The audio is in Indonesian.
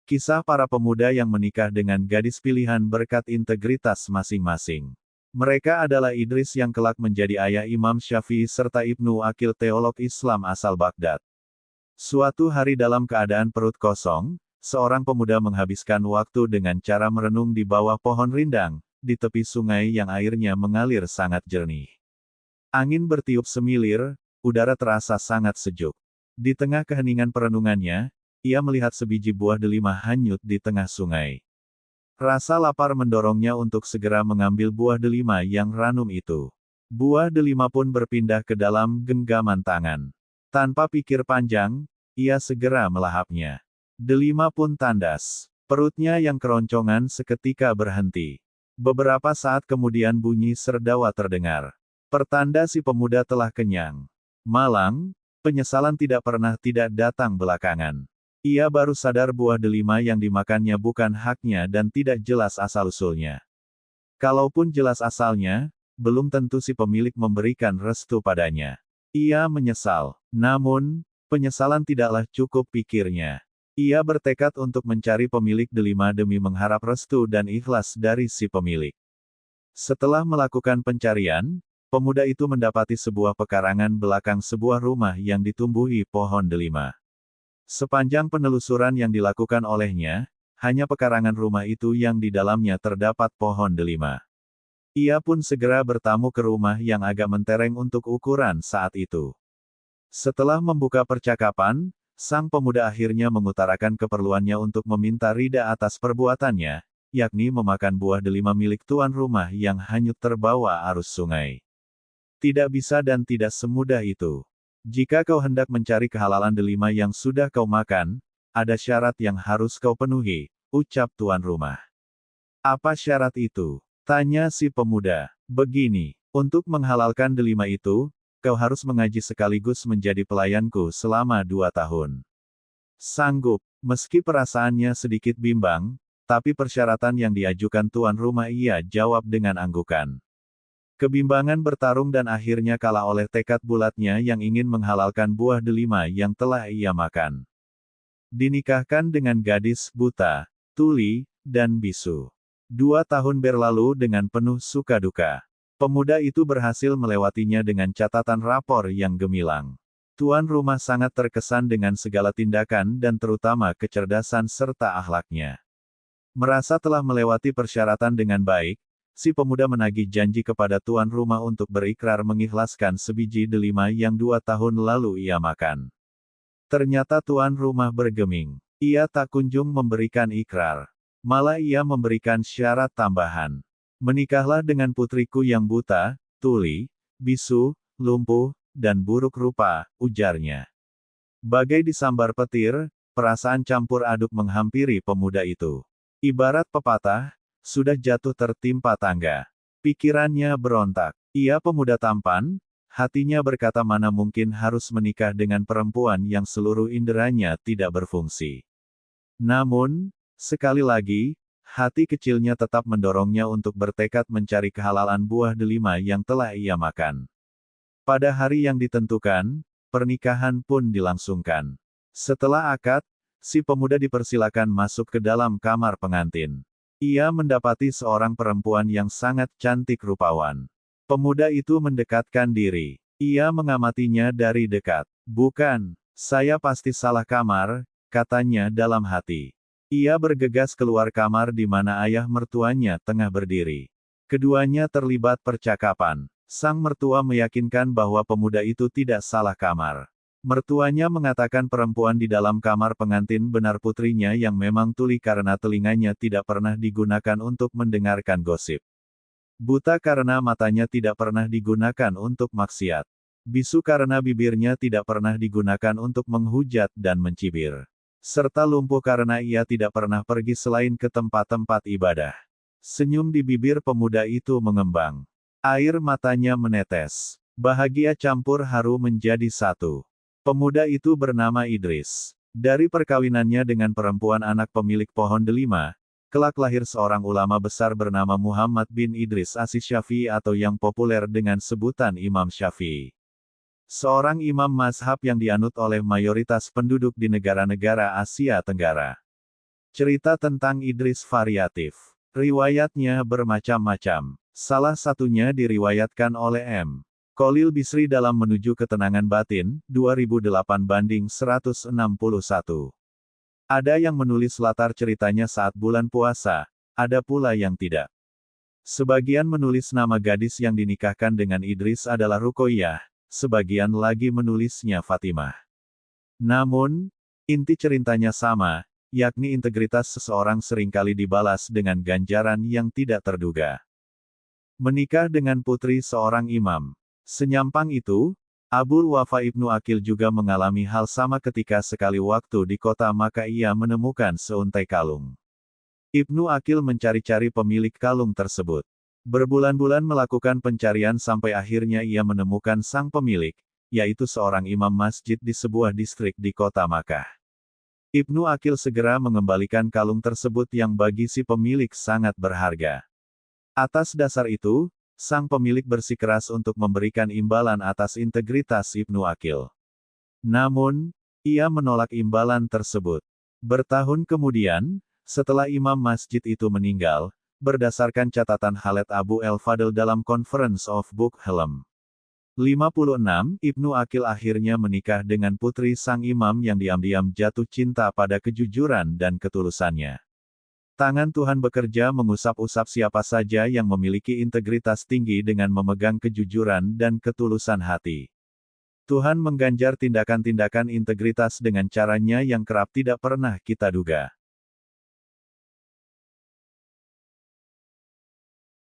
Kisah para pemuda yang menikah dengan gadis pilihan berkat integritas masing-masing. Mereka adalah Idris yang kelak menjadi ayah Imam Syafi'i serta Ibnu Aqil teolog Islam asal Baghdad. Suatu hari dalam keadaan perut kosong, seorang pemuda menghabiskan waktu dengan cara merenung di bawah pohon rindang, di tepi sungai yang airnya mengalir sangat jernih. Angin bertiup semilir, udara terasa sangat sejuk. Di tengah keheningan perenungannya, ia melihat sebiji buah delima hanyut di tengah sungai. Rasa lapar mendorongnya untuk segera mengambil buah delima yang ranum itu. Buah delima pun berpindah ke dalam genggaman tangan. Tanpa pikir panjang, ia segera melahapnya. Delima pun tandas. Perutnya yang keroncongan seketika berhenti. Beberapa saat kemudian bunyi serdawa terdengar. Pertanda si pemuda telah kenyang. Malang, penyesalan tidak pernah tidak datang belakangan. Ia baru sadar buah delima yang dimakannya bukan haknya dan tidak jelas asal-usulnya. Kalaupun jelas asalnya, belum tentu si pemilik memberikan restu padanya. Ia menyesal. Namun, penyesalan tidaklah cukup pikirnya. Ia bertekad untuk mencari pemilik delima demi mengharap restu dan ikhlas dari si pemilik. Setelah melakukan pencarian, pemuda itu mendapati sebuah pekarangan belakang sebuah rumah yang ditumbuhi pohon delima. Sepanjang penelusuran yang dilakukan olehnya, hanya pekarangan rumah itu yang di dalamnya terdapat pohon delima. Ia pun segera bertamu ke rumah yang agak mentereng untuk ukuran saat itu. Setelah membuka percakapan, sang pemuda akhirnya mengutarakan keperluannya untuk meminta rida atas perbuatannya, yakni memakan buah delima milik tuan rumah yang hanyut terbawa arus sungai. Tidak bisa dan tidak semudah itu. Jika kau hendak mencari kehalalan delima yang sudah kau makan, ada syarat yang harus kau penuhi, ucap tuan rumah. Apa syarat itu? Tanya si pemuda. Begini, untuk menghalalkan delima itu, kau harus mengaji sekaligus menjadi pelayanku selama 2 tahun. Sanggup, meski perasaannya sedikit bimbang, tapi persyaratan yang diajukan tuan rumah ia jawab dengan anggukan. Kebimbangan bertarung dan akhirnya kalah oleh tekad bulatnya yang ingin menghalalkan buah delima yang telah ia makan. Dinikahkan dengan gadis buta, tuli, dan bisu. 2 tahun berlalu dengan penuh suka duka. Pemuda itu berhasil melewatinya dengan catatan rapor yang gemilang. Tuan rumah sangat terkesan dengan segala tindakan dan terutama kecerdasan serta akhlaknya. Merasa telah melewati persyaratan dengan baik, si pemuda menagih janji kepada tuan rumah untuk berikrar mengikhlaskan sebiji delima yang 2 tahun lalu ia makan. Ternyata tuan rumah bergeming. Ia tak kunjung memberikan ikrar. Malah ia memberikan syarat tambahan. Menikahlah dengan putriku yang buta, tuli, bisu, lumpuh, dan buruk rupa, ujarnya. Bagai disambar petir, perasaan campur aduk menghampiri pemuda itu. Ibarat pepatah, sudah jatuh tertimpa tangga. Pikirannya berontak. Ia pemuda tampan, hatinya berkata mana mungkin harus menikah dengan perempuan yang seluruh inderanya tidak berfungsi. Namun, sekali lagi, hati kecilnya tetap mendorongnya untuk bertekad mencari kehalalan buah delima yang telah ia makan. Pada hari yang ditentukan, pernikahan pun dilangsungkan. Setelah akad, si pemuda dipersilakan masuk ke dalam kamar pengantin. Ia mendapati seorang perempuan yang sangat cantik rupawan. Pemuda itu mendekatkan diri. Ia mengamatinya dari dekat. Bukan, saya pasti salah kamar, katanya dalam hati. Ia bergegas keluar kamar di mana ayah mertuanya tengah berdiri. Keduanya terlibat percakapan. Sang mertua meyakinkan bahwa pemuda itu tidak salah kamar. Mertuanya mengatakan perempuan di dalam kamar pengantin benar putrinya yang memang tuli karena telinganya tidak pernah digunakan untuk mendengarkan gosip. Buta karena matanya tidak pernah digunakan untuk maksiat. Bisu karena bibirnya tidak pernah digunakan untuk menghujat dan mencibir. Serta lumpuh karena ia tidak pernah pergi selain ke tempat-tempat ibadah. Senyum di bibir pemuda itu mengembang. Air matanya menetes. Bahagia campur haru menjadi satu. Pemuda itu bernama Idris. Dari perkawinannya dengan perempuan anak pemilik pohon delima, kelak lahir seorang ulama besar bernama Muhammad bin Idris Asy-Syafi'i atau yang populer dengan sebutan Imam Syafi'i. Seorang imam mazhab yang dianut oleh mayoritas penduduk di negara-negara Asia Tenggara. Cerita tentang Idris variatif. Riwayatnya bermacam-macam. Salah satunya diriwayatkan oleh M. Khalil Bisri dalam Menuju Ketenangan Batin, 2008-161. Ada yang menulis latar ceritanya saat bulan puasa, ada pula yang tidak. Sebagian menulis nama gadis yang dinikahkan dengan Idris adalah Ruqoyyah, sebagian lagi menulisnya Fatimah. Namun, inti ceritanya sama, yakni integritas seseorang seringkali dibalas dengan ganjaran yang tidak terduga. Menikah dengan putri seorang imam. Senyampang itu, Abul Wafa Ibnu Aqil juga mengalami hal sama ketika sekali waktu di kota Makkah ia menemukan seuntai kalung. Ibnu Aqil mencari-cari pemilik kalung tersebut. Berbulan-bulan melakukan pencarian sampai akhirnya ia menemukan sang pemilik, yaitu seorang imam masjid di sebuah distrik di kota Makkah. Ibnu Aqil segera mengembalikan kalung tersebut yang bagi si pemilik sangat berharga. Atas dasar itu, sang pemilik bersikeras untuk memberikan imbalan atas integritas Ibnu Aqil. Namun, ia menolak imbalan tersebut. Bertahun kemudian, setelah imam masjid itu meninggal, berdasarkan catatan Khaled Abu El-Fadl dalam Conference of Book Helm 56, Ibnu Aqil akhirnya menikah dengan putri sang imam yang diam-diam jatuh cinta pada kejujuran dan ketulusannya. Tangan Tuhan bekerja mengusap-usap siapa saja yang memiliki integritas tinggi dengan memegang kejujuran dan ketulusan hati. Tuhan mengganjar tindakan-tindakan integritas dengan caranya yang kerap tidak pernah kita duga.